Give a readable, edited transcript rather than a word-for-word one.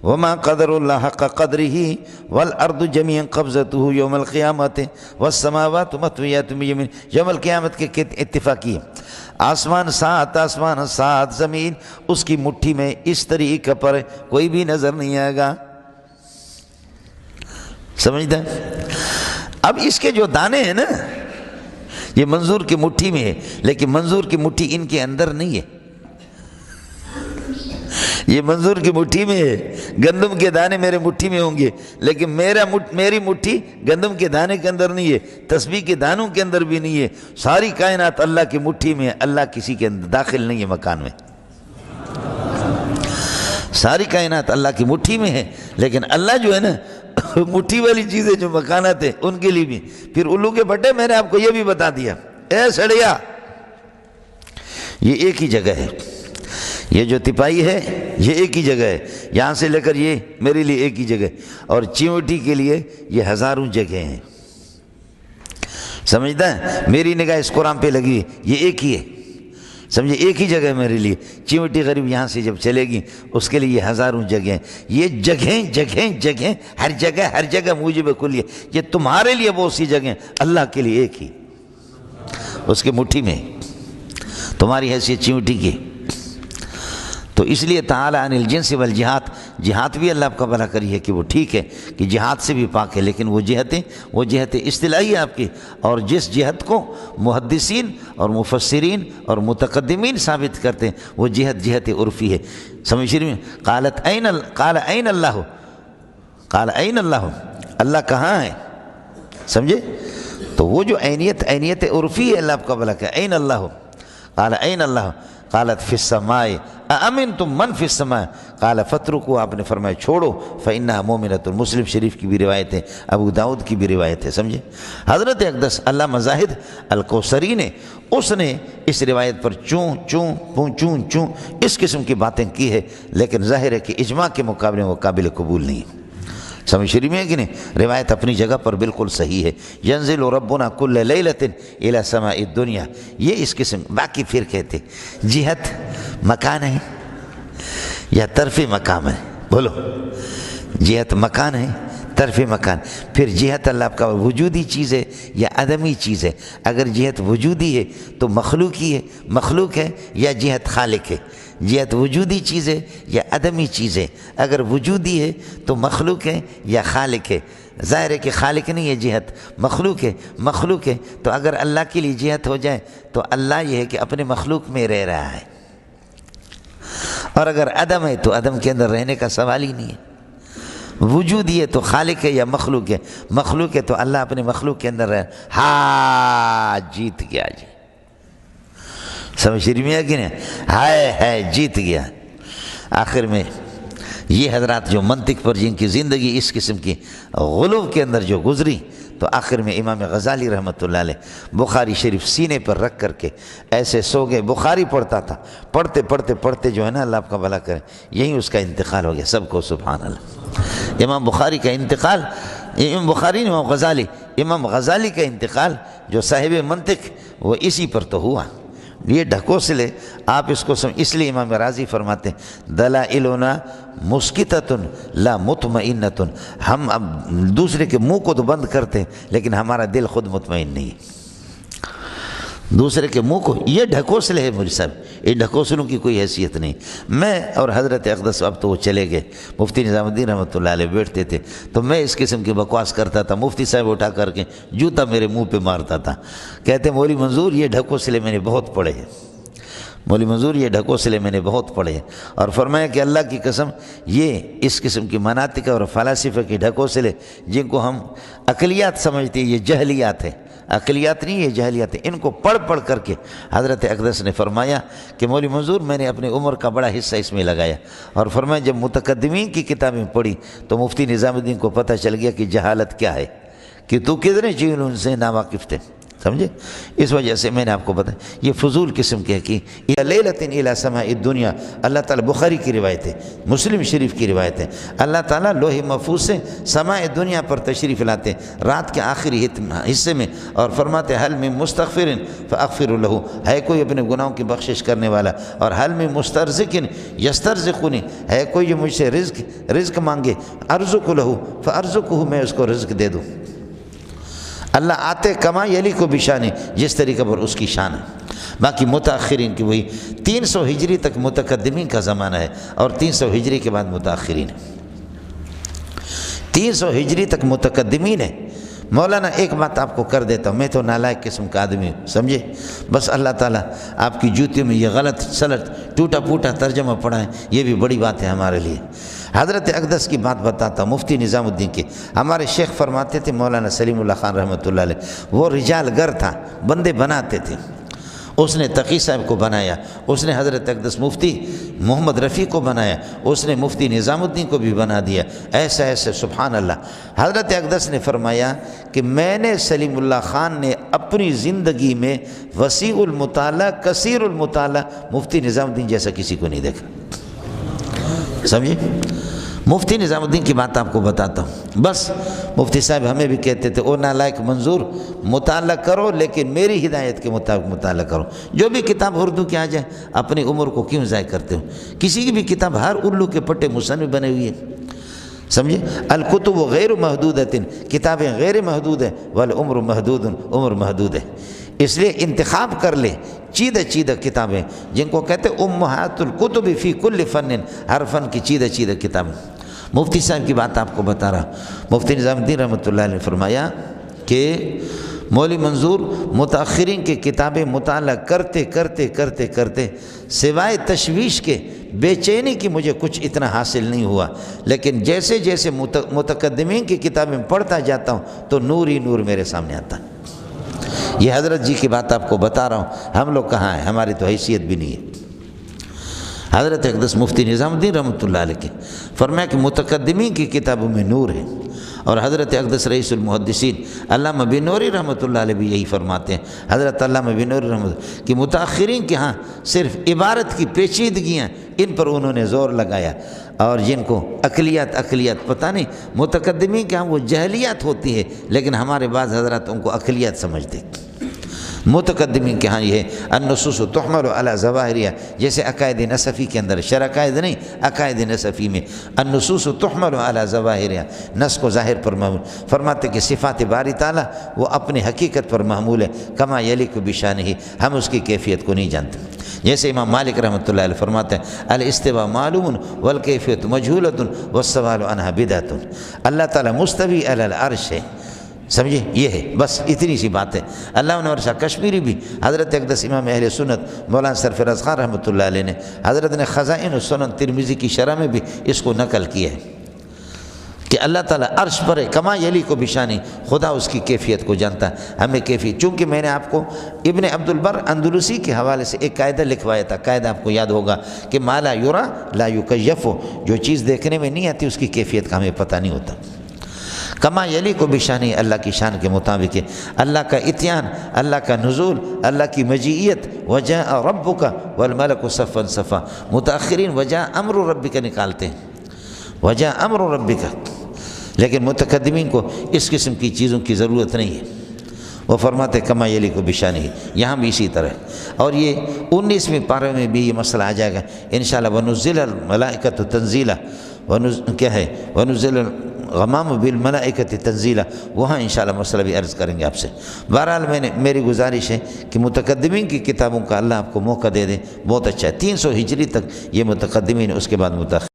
وما قدر اللہ حق قدرہ والارض جميعا قبضتہ یوم القیامت والسماوات مطویات بیمینہ، یوم القیامت کے اتفاقی ہے، آسمان سات زمین اس کی مٹھی میں اس طریقے پر کوئی بھی نظر نہیں آئے گا، سمجھتا ہے؟ اب اس کے جو دانے ہیں نا یہ منظور کی مٹھی میں ہے، لیکن منظور کی مٹھی ان کے اندر نہیں ہے، یہ منظور کی مٹھی میں ہے، گندم کے دانے میرے مٹھی میں ہوں گے لیکن میری مٹھی گندم کے دانے کے اندر نہیں ہے، تسبیح کے دانوں کے اندر بھی نہیں ہے، ساری کائنات اللہ کی مٹھی میں ہے، اللہ کسی کے اندر داخل نہیں ہے مکان میں، ساری کائنات اللہ کی مٹھی میں ہے، لیکن اللہ جو ہے نا مٹھی والی چیزیں جو مکانات ہیں ان کے لیے بھی، پھر الو کے بٹے میں نے آپ کو یہ بھی بتا دیا، اے سڑیا یہ ایک ہی جگہ ہے، یہ جو تپائی ہے یہ ایک ہی جگہ ہے، یہاں سے لے کر یہ میرے لیے ایک ہی جگہ ہے، اور چیونٹی کے لیے یہ ہزاروں جگہیں ہیں، سمجھتا ہے؟ میری نگاہ اس قرآن پہ لگی ہے، یہ ایک ہی ہے، سمجھے؟ ایک ہی جگہ ہے میرے لیے، چیونٹی غریب یہاں سے جب چلے گی اس کے لیے یہ ہزاروں جگہیں، یہ جگہیں ہر جگہ موجب کلی ہے، یہ تمہارے لیے بہت سی جگہیں، اللہ کے لیے ایک ہی، اس کے مٹھی میں، تمہاری حیثیت چیونٹی کی، تو اس لیے تعالی عن الجنس والجہاد، جہاد بھی اللہ کا بھلا کری ہے کہ وہ ٹھیک ہے کہ جہاد سے بھی پاک ہے، لیکن وہ جہتیں اصطلاحی آپ کی، اور جس جہت کو محدثین اور مفسرین اور متقدمین ثابت کرتے ہیں وہ جہت عرفی ہے، سمجھ شریف میں قال این اللہ، اللہ کہاں ہے، سمجھے؟ تو وہ جو عینیت عرفی ہے اللہ آپ کا بھلا کہ این اللہ، قال این اللہ، قالت فی السماء اامنتم من فی السماء، قال فترکوا، آپ نے فرمایا چھوڑو، فانھا مومنۃ، مسلم شریف کی بھی روایت ہے، ابو داؤد کی بھی روایت ہے، سمجھے؟ حضرت اقدس علامہ زاہد الکوثری نے اس نے اس روایت پر چوں اس قسم کی باتیں کی ہے، لیکن ظاہر ہے کہ اجماع کے مقابلے وہ قابل قبول نہیں ہے، سمجھ شریف میں ہے کہ نہیں؟ روایت اپنی جگہ پر بالکل صحیح ہے، ینزل ربنا کل لیلۃ الی سماء الدنیا، یہ اس قسم، باقی پھر کہتے جہت مکان ہے یا طرف مقام ہے، بولو، جہت مکان ہے، طرف مکان، پھر جہت اللہ کا وجودی چیز ہے یا عدمی چیز ہے، اگر جہت وجودی ہے تو مخلوق ہے یا جہت خالق ہے، جہت وجودی چیز ہے یا عدمی چیز ہے، اگر وجودی ہے تو مخلوق ہے یا خالق ہے، ظاہر ہے کہ خالق نہیں ہے جہت، مخلوق ہے، تو اگر اللہ کے لیے جہت ہو جائے تو اللہ یہ ہے کہ اپنے مخلوق میں رہ رہا ہے، اور اگر عدم ہے تو عدم کے اندر رہنے کا سوال ہی نہیں ہے، وجودی ہے تو خالق ہے یا مخلوق ہے تو اللہ اپنے مخلوق کے اندر رہ، ہاں جیت گیا جی، سمجھ رہی ہے کہ نہیں؟ ہائے جیت گیا۔ آخر میں یہ حضرات جو منطق پر جن کی زندگی اس قسم کی غلو کے اندر جو گزری، تو آخر میں امام غزالی رحمۃ اللہ علیہ بخاری شریف سینے پر رکھ کر کے ایسے سو گئے، بخاری پڑھتا تھا، پڑھتے جو ہے نا اللہ آپ کا بھلا کرے، یہیں اس کا انتقال ہو گیا، سب کو سبحان اللہ۔ امام بخاری کا انتقال، امام غزالی کا انتقال جو صاحب منطق، وہ اسی پر تو ہوا، یہ ڈھکوسلے آپ اس کو اس لیے امام راضی فرماتے ہیں دلائلنا مسکتۃ لا مطمئنۃ، ہم اب دوسرے کے منہ کو تو بند کرتے ہیں لیکن ہمارا دل خود مطمئن نہیں ہے، دوسرے کے منہ کو، یہ ڈھکوسلے ہے مجھ صاحب، یہ ڈھکوسلوں کی کوئی حیثیت نہیں۔ میں اور حضرت اقدس اب تو وہ چلے گئے، مفتی نظام الدین رحمۃ اللہ علیہ بیٹھتے تھے تو میں اس قسم کی بکواس کرتا تھا، مفتی صاحب اٹھا کر کے جوتا میرے منہ پہ مارتا تھا، کہتے مولوی منظور یہ ڈھکوسلے میں نے بہت پڑھے ہیں، مولوی منظور یہ ڈھکوسلے میں نے بہت پڑھے ہیں، اور فرمایا کہ اللہ کی قسم یہ اس قسم کی مناطق اور فلاسفہ کی ڈھکوسلے جن کو ہم عقلیات سمجھتے ہیں، یہ جہلیات ہیں، عقلیات نہیں، یہ جہلیات ہیں، ان کو پڑھ کر کے حضرت اقدس نے فرمایا کہ مولوی منظور میں نے اپنی عمر کا بڑا حصہ اس میں لگایا، اور فرمایا جب متقدمین کی کتابیں پڑھی تو مفتی نظام الدین کو پتہ چل گیا کہ جہالت کیا ہے، کہ تو کتنے چیزوں سے ناواقف تھے، سمجھے؟ اس وجہ سے میں نے آپ کو بتایا یہ فضول قسم کے کہ لیلۃ الی سماء الدنیا، اللہ تعالیٰ بخاری کی روایت ہے، مسلم شریف کی روایت ہے، اللہ تعالیٰ لوح محفوظ سے سماء دنیا پر تشریف لاتے رات کے آخری حصے میں، اور فرماتے حل من مستغفر فاغفر له، ہے کوئی اپنے گناہوں کی بخشش کرنے والا، اور حل من مسترزق یسترزقنی، ہے کوئی جو مجھ سے رزق مانگے، ارزق له فارزقه، میں اس کو رزق دے دوں۔ اللہ آتے کما یلی کو بشانی، جس طریقے پر اس کی شان ہے۔ باقی متاخرین کی وہی 300 ہجری تک متقدمین کا زمانہ ہے، اور 300 ہجری کے بعد متاخرین ہے۔ 300 ہجری تک متقدمین ہے۔ مولانا ایک بات آپ کو کر دیتا ہوں، میں تو نالائق قسم کا آدمی ہوں، سمجھے؟ بس اللہ تعالیٰ آپ کی جوتیوں میں یہ غلط سلٹ ٹوٹا پھوٹا ترجمہ پڑھا ہے، یہ بھی بڑی بات ہے ہمارے لیے۔ حضرت اقدس کی بات بتاتا ہوں، مفتی نظام الدین کے ہمارے شیخ فرماتے تھے، مولانا سلیم اللہ خان رحمۃ اللہ علیہ، وہ رجال گر تھا، بندے بناتے تھے۔ اس نے تقی صاحب کو بنایا، اس نے حضرت اقدس مفتی محمد رفیع کو بنایا، اس نے مفتی نظام الدین کو بھی بنا دیا، ایسا ایسے سبحان اللہ۔ حضرت اقدس نے فرمایا کہ میں نے سلیم اللہ خان نے اپنی زندگی میں وسیع المطالعہ کثیر المطالعہ مفتی نظام الدین جیسا کسی کو نہیں دیکھا، سمجھے؟ مفتی نظام الدین کی بات آپ کو بتاتا ہوں۔ بس مفتی صاحب ہمیں بھی کہتے تھے او نالائق منظور، مطالعہ کرو لیکن میری ہدایت کے مطابق مطالعہ کرو، جو بھی کتاب اردو کی آ جائے، اپنی عمر کو کیوں ضائع کرتے ہو؟ کسی کی بھی کتاب ہر الو کے پٹے مصنف بنے ہوئی ہے، سمجھے؟ الکتب غیر محدودۃ، کتابیں غیر محدود ہیں، والعمر محدود، عمر محدود ہے۔ اس لیے انتخاب کر لے چیدہ چیدہ کتابیں، جن کو کہتے ہیں امہات الکتب فی کل فن، ہر فن کی چیدہ چیدہ کتابیں۔ مفتی صاحب کی بات آپ کو بتا رہا، مفتی نظام الدین رحمۃ اللہ علیہ نے فرمایا کہ مولوی منظور متاخرین کی کتابیں مطالعہ کرتے کرتے کرتے کرتے سوائے تشویش کے بے چینی کی مجھے کچھ اتنا حاصل نہیں ہوا، لیکن جیسے جیسے متقدمین کی کتابیں پڑھتا جاتا ہوں تو نور ہی نور میرے سامنے آتا ہے۔ یہ حضرت جی کی بات آپ کو بتا رہا ہوں، ہم لوگ کہاں ہیں، ہماری تو حیثیت بھی نہیں ہے۔ حضرت اقدس مفتی نظام الدین رحمۃ اللہ علیہ کے فرمایا کہ متقدمین کی کتابوں میں نور ہے، اور حضرت اقدس رئیس المحدثین علامہ بنوری رحمۃ اللہ علیہ بھی یہی فرماتے ہیں۔ حضرت علامہ بنوری رحمۃ اللہ کہ متاخرین کے ہاں صرف عبارت کی پیچیدگیاں، ان پر انہوں نے زور لگایا، اور جن کو عقلیات پتہ نہیں، متقدمین کے ہاں وہ جہلیات ہوتی ہے، لیکن ہمارے بعض حضرات ان کو عقلیات سمجھتے۔ متقدمین کے ہاں یہ ہے النصوص تحمل علی ظواہرها، جیسے عقائد نصفی کے اندر، شرع عقائد نہیں، عقائد نصفی میں النصوص تحمل علی ظواہرها، نص کو ظاہر پر محمول۔ فرماتے کہ صفات باری تعالیٰ وہ اپنی حقیقت پر محمول ہے، کما یلیق بشانہ، ہم اس کی کیفیت کو نہیں جانتے۔ جیسے امام مالک رحمۃ اللہ علیہ فرماتے ہیں الاستواء معلوم والکیفیت مجہولۃ والسؤال عنها بدعۃ، اللہ تعالیٰ مستوی علی العرش ہے، سمجھے؟ یہ ہے، بس اتنی سی بات ہے۔ اللہ عنہ ورشا کشمیری بھی حضرت اقدس امام اہل سنت مولانا سرفراز خان رحمۃ اللہ علیہ نے، حضرت نے خزائن السنن ترمذی کی شرح میں بھی اس کو نقل کیا ہے کہ اللہ تعالیٰ عرش پر ہے، کما یلیق بشانی، خدا اس کی کیفیت کو جانتا ہے، ہمیں کیفیت۔ چونکہ میں نے آپ کو ابن عبد البر اندلسی کے حوالے سے ایک قاعدہ لکھوایا تھا، قاعدہ آپ کو یاد ہوگا کہ ما لا یرا لا یکیف، جو چیز دیکھنے میں نہیں آتی اس کی کیفیت کا ہمیں پتہ نہیں ہوتا۔ کما یلیق بشانی، اللہ کی شان کے مطابق ہے، اللہ کا اتیان، اللہ کا نزول، اللہ کی مجیئیت، وجاء ربک والملک صفا صفا۔ متاخرین وجاء امر ربک نکالتے ہیں، وجاء امر ربک، لیکن متقدمین کو اس قسم کی چیزوں کی ضرورت نہیں ہے، وہ فرماتے کما یلیق بشانہ۔ یہاں بھی اسی طرح، اور یہ 19ویں پارے میں بھی یہ مسئلہ آ جائے گا انشاءاللہ، ونزل الملائکۃ تنزیلا، کیا ہے ونزل غمام بالملائکۃ تنزیلا، وہاں انشاءاللہ مسئلہ بھی عرض کریں گے آپ سے۔ بہرحال میری گزارش ہے کہ متقدمین کی کتابوں کا اللہ آپ کو موقع دے دے، بہت اچھا ہے۔ 300 ہجری تک یہ متقدمین، اس کے بعد متاخرین۔